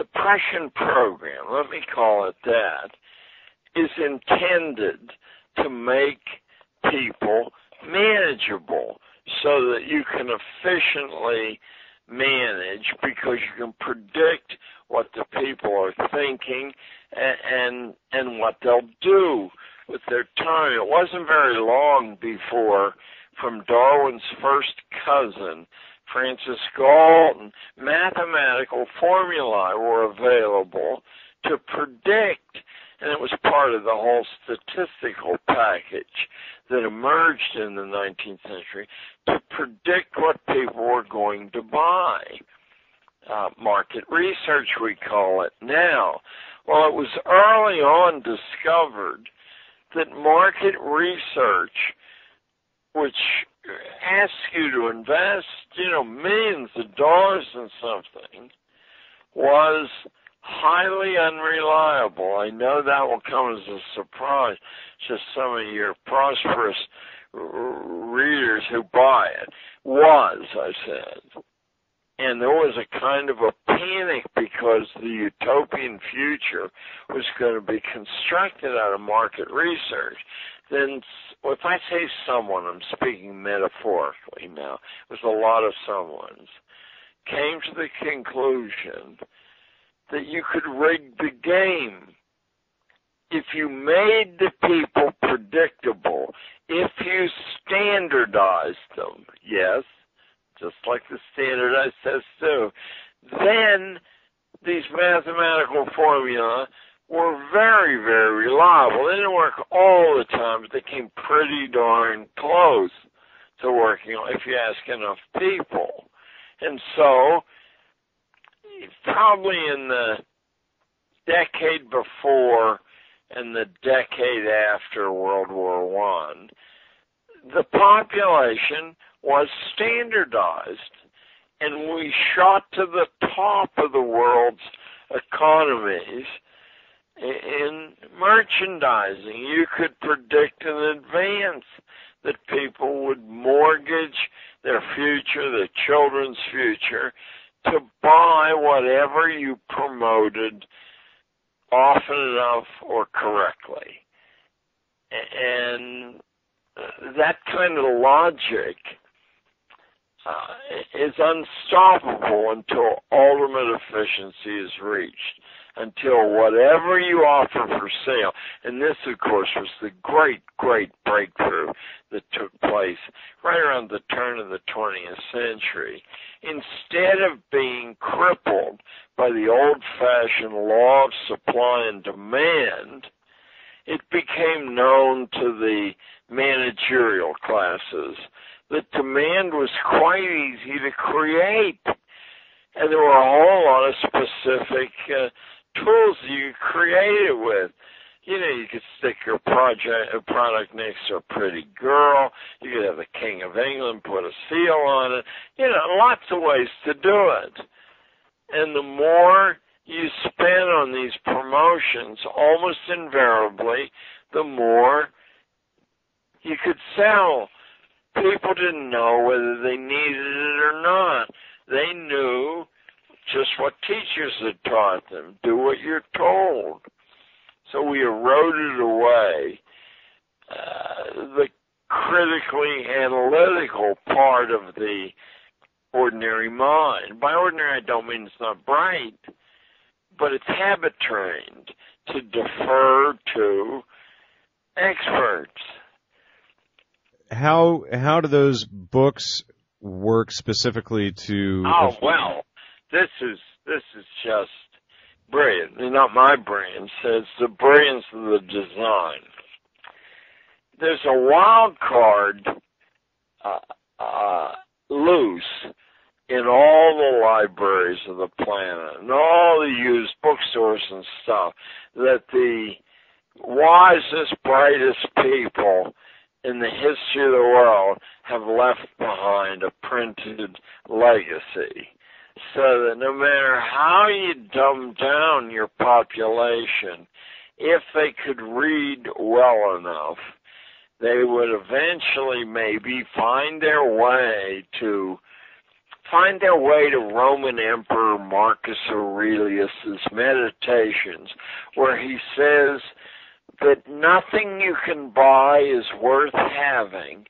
Prussian program, let me call it that, is intended to make people manageable so that you can efficiently manage, because you can predict what the people are thinking and what they'll do with their time. It wasn't very long before, from Darwin's first cousin, Francis Galton, mathematical formulae were available to predict, and it was part of the whole statistical package that emerged in the 19th century, to predict what people were going to buy. Market research, we call it now. Well, it was early on discovered that market research, which asks you to invest, millions of dollars in something, was highly unreliable. I know that will come as a surprise to some of your prosperous readers who buy it. I said. And there was a kind of a panic because the utopian future was going to be constructed out of market research. Then, if I say someone, I'm speaking metaphorically now, there's a lot of someones, came to the conclusion that you could rig the game if you made the people predictable, if you standardized them, yes, just like the standardized test do, then these mathematical formula were very, very reliable. They didn't work all the time, but they came pretty darn close to working if you ask enough people. And so, probably in the decade before and the decade after World War I, the population was standardized, and we shot to the top of the world's economies in merchandising. You could predict in advance that people would mortgage their future, their children's future, to buy whatever you promoted often enough or correctly. And that kind of logic is unstoppable until ultimate efficiency is reached, until whatever you offer for sale, and this, of course, was the great, great breakthrough that took place right around the turn of the 20th century. Instead of being crippled by the old-fashioned law of supply and demand, it became known to the managerial classes that demand was quite easy to create, and there were a whole lot of specific tools you could create it with. You could stick your product next to a pretty girl. You could have the King of England put a seal on it. Lots of ways to do it. And the more you spend on these promotions, almost invariably, the more you could sell. People didn't know whether they needed it or not. They knew just what teachers had taught them. Do what you're told. So we eroded away the critically analytical part of the ordinary mind. By ordinary, I don't mean it's not bright, but it's habit-trained to defer to experts. How do those books work specifically to? Oh well, this is just brilliant. It's not my brilliance. It's the brilliance of the design. There's a wild card loose in all the libraries of the planet and all the used bookstores and stuff, that the wisest, brightest people in the history of the world have left behind a printed legacy, so that no matter how you dumb down your population, if they could read well enough, they would eventually maybe find their way to Roman Emperor Marcus Aurelius's Meditations, where he says that nothing you can buy is worth having,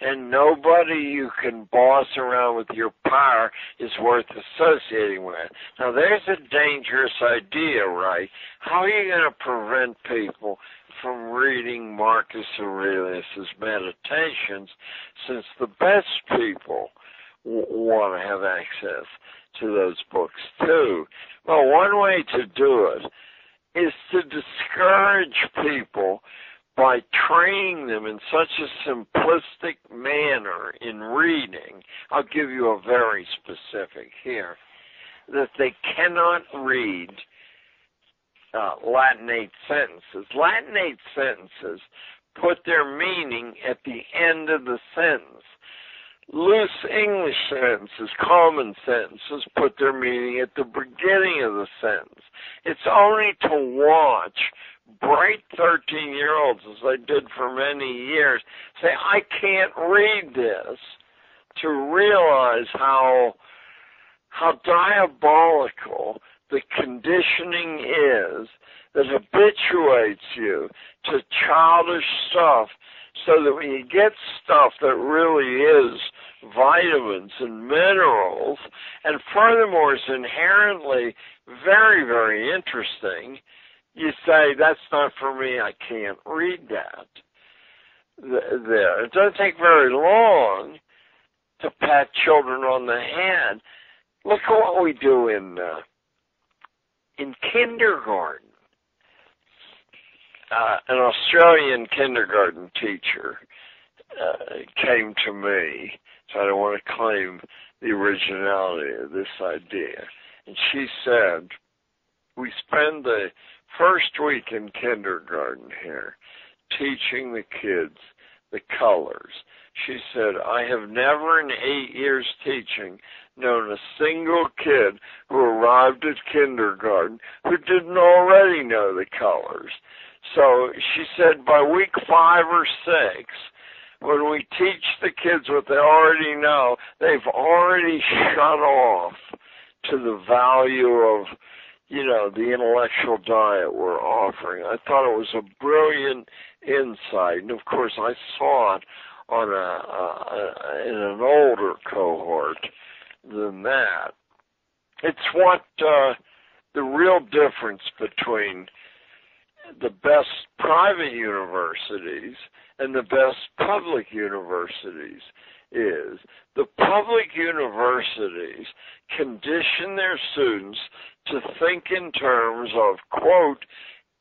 and nobody you can boss around with your power is worth associating with. Now, there's a dangerous idea, right? How are you going to prevent people from reading Marcus Aurelius's Meditations, since the best people want to have access to those books too? Well, one way to do it is to discourage people by training them in such a simplistic manner in reading. I'll give you a very specific here, that they cannot read Latinate sentences. Latinate sentences put their meaning at the end of the sentence. Loose English sentences, common sentences, put their meaning at the beginning of the sentence. It's only to watch bright 13-year-olds, as I did for many years, say, I can't read this, to realize how diabolical the conditioning is that habituates you to childish stuff, so that when you get stuff that really is vitamins and minerals, and furthermore is inherently very, very interesting, you say, that's not for me, I can't read that. There. It doesn't take very long to pat children on the head. Look at what we do in kindergarten. An Australian kindergarten teacher came to me, so I don't want to claim the originality of this idea. And she said, we spend the first week in kindergarten here teaching the kids the colors. She said, I have never in 8 years teaching known a single kid who arrived at kindergarten who didn't already know the colors. So she said by week 5 or 6, when we teach the kids what they already know, they've already shut off to the value of, the intellectual diet we're offering. I thought it was a brilliant insight, and of course I saw it on in an older cohort than that. It's what the real difference between the best private universities and the best public universities is. The public universities condition their students to think in terms of, quote,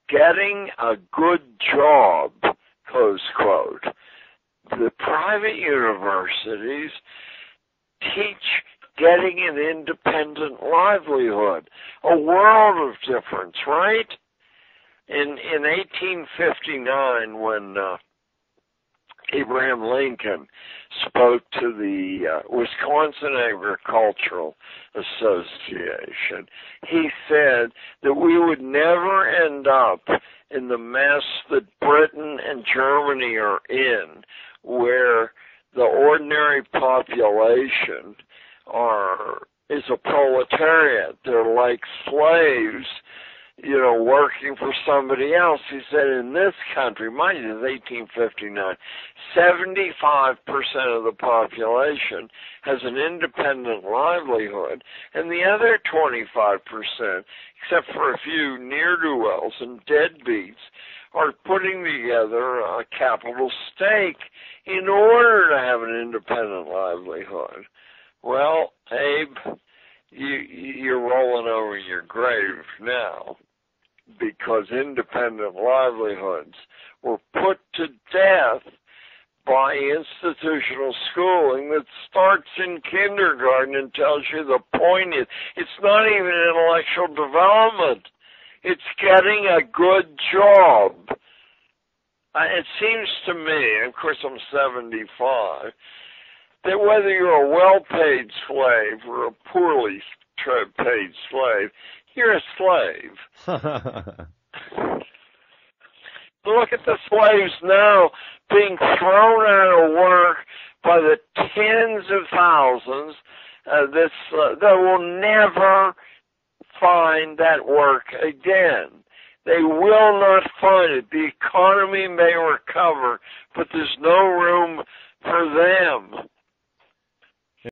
getting a good job, close quote. The private universities teach getting an independent livelihood, a world of difference, right? In 1859, when Abraham Lincoln spoke to the Wisconsin Agricultural Association, he said that we would never end up in the mess that Britain and Germany are in, where the ordinary population is a proletariat. They're like slaves, working for somebody else. He said in this country, mind you, this is 1859, 75% of the population has an independent livelihood, and the other 25%, except for a few ne'er-do-wells and deadbeats, are putting together a capital stake in order to have an independent livelihood. Well, Abe, you're rolling over your grave now, because independent livelihoods were put to death by institutional schooling that starts in kindergarten and tells you the point is, it's not even intellectual development. It's getting a good job. It seems to me, and of course I'm 75, that whether you're a well-paid slave or a poorly paid slave, you're a slave. Look at the slaves now being thrown out of work by the tens of thousands that will never find that work again. They will not find it. The economy may recover, but there's no room for them